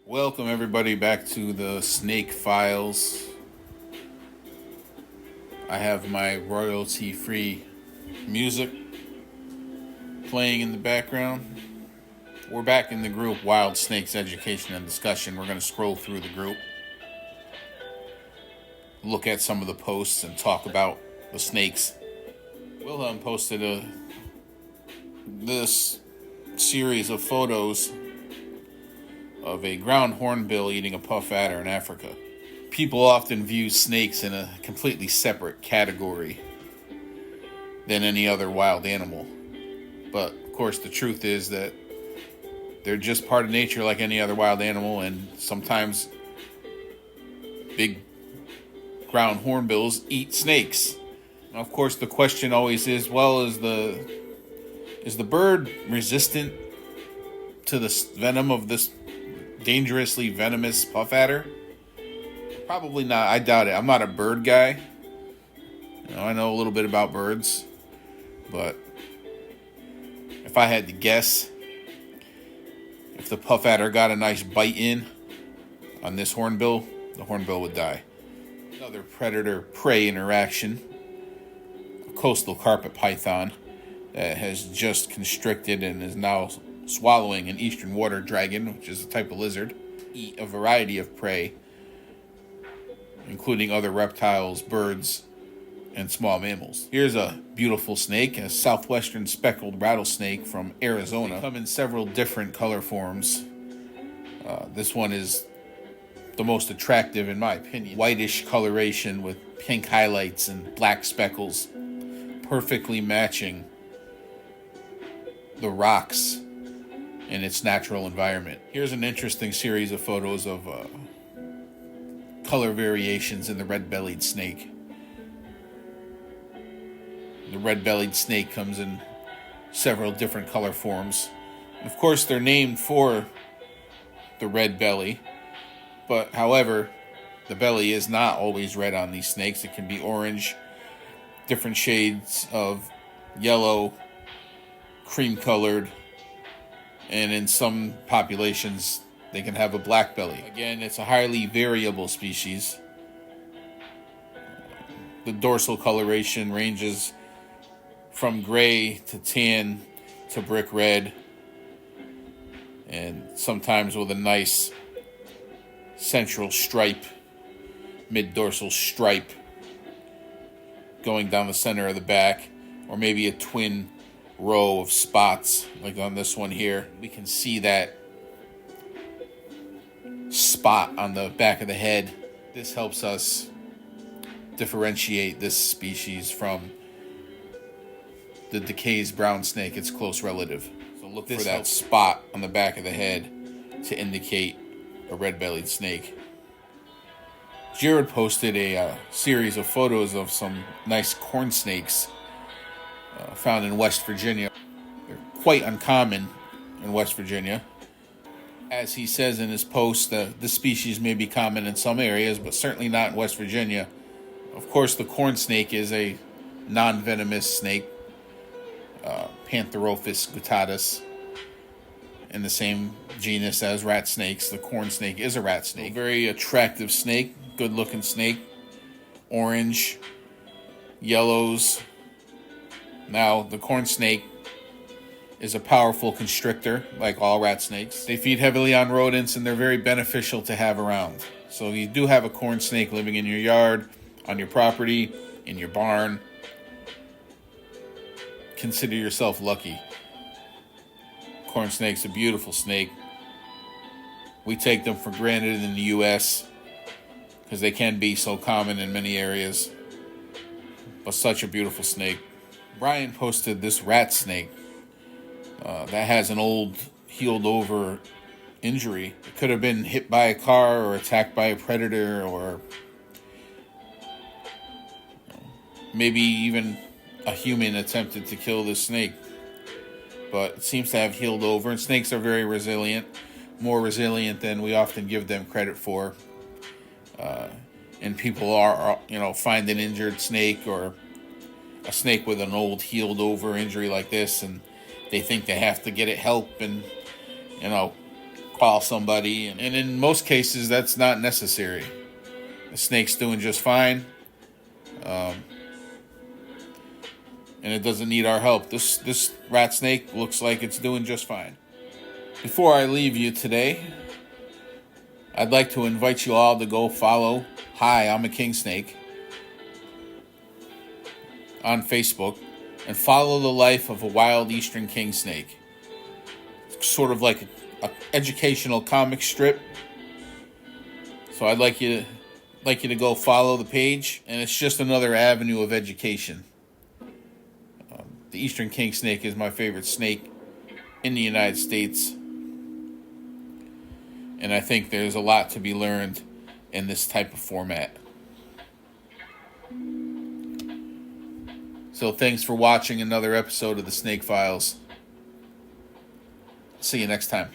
Welcome everybody back to the Snake Files. I have my royalty-free music playing in the background. We're back in the group Wild Snakes Education and Discussion. We're going to scroll through the group, look at some of the posts, and talk about the snakes. Wilhelm posted this series of photos of a ground hornbill eating a puff adder in Africa. People often view snakes in a completely separate category than any other wild animal. But, of course, the truth is that they're just part of nature like any other wild animal, and sometimes big ground hornbills eat snakes. Now, of course, the question always is, well, is the bird resistant to the venom of this dangerously venomous puff adder? Probably not. I doubt it. I'm not a bird guy. I know a little bit about birds, but if I had to guess, if the puff adder got a nice bite in on this hornbill, the hornbill would die. Another predator-prey interaction, a coastal carpet python that has just constricted and is now swallowing an eastern water dragon, which is a type of lizard, eat a variety of prey, including other reptiles, birds, and small mammals. Here's a beautiful snake, a southwestern speckled rattlesnake from Arizona. They come in several different color forms. This one is the most attractive in my opinion. Whitish coloration with pink highlights and black speckles, perfectly matching the rocks in its natural environment. Here's an interesting series of photos of color variations in the red-bellied snake. The red-bellied snake comes in several different color forms. Of course, they're named for the red belly, but however, the belly is not always red on these snakes. It can be orange, different shades of yellow, cream-colored, and in some populations, they can have a black belly. Again, it's a highly variable species. The dorsal coloration ranges from gray to tan to brick red, and sometimes with a nice central stripe, mid-dorsal stripe going down the center of the back, or maybe a twin row of spots like on this one here. We can see that spot on the back of the head. This helps us differentiate this species from the DeKay's brown snake, its close relative. So look for that spot on the back of the head to indicate a red-bellied snake. Jared posted a series of photos of some nice corn snakes found in West Virginia. They're quite uncommon in West Virginia. As he says in his post, the species may be common in some areas, but certainly not in West Virginia. Of course, the corn snake is a non-venomous snake, Pantherophis guttatus, in the same genus as rat snakes. The corn snake is a rat snake. A very attractive snake, good-looking snake. Orange, yellows. Now, the corn snake is a powerful constrictor, like all rat snakes. They feed heavily on rodents, and they're very beneficial to have around. So if you do have a corn snake living in your yard, on your property, in your barn, consider yourself lucky. Corn snake's a beautiful snake. We take them for granted in the U.S. because they can be so common in many areas. But such a beautiful snake. Brian posted this rat snake that has an old healed over injury. It could have been hit by a car or attacked by a predator, or maybe even a human attempted to kill this snake. But it seems to have healed over, and snakes are very resilient, more resilient than we often give them credit for. And people are find an injured snake or a snake with an old healed over injury like this, and they think they have to get it help and call somebody. And in most cases, that's not necessary. The snake's doing just fine. And it doesn't need our help. This rat snake looks like it's doing just fine. Before I leave you today, I'd like to invite you all to go follow Hi, I'm a King Snake on Facebook and follow the life of a wild eastern king snake. It's sort of like an educational comic strip. So I'd like you to go follow the page, and it's just another avenue of education. The eastern king snake is my favorite snake in the United States. And I think there's a lot to be learned in this type of format. So thanks for watching another episode of the Snake Files. See you next time.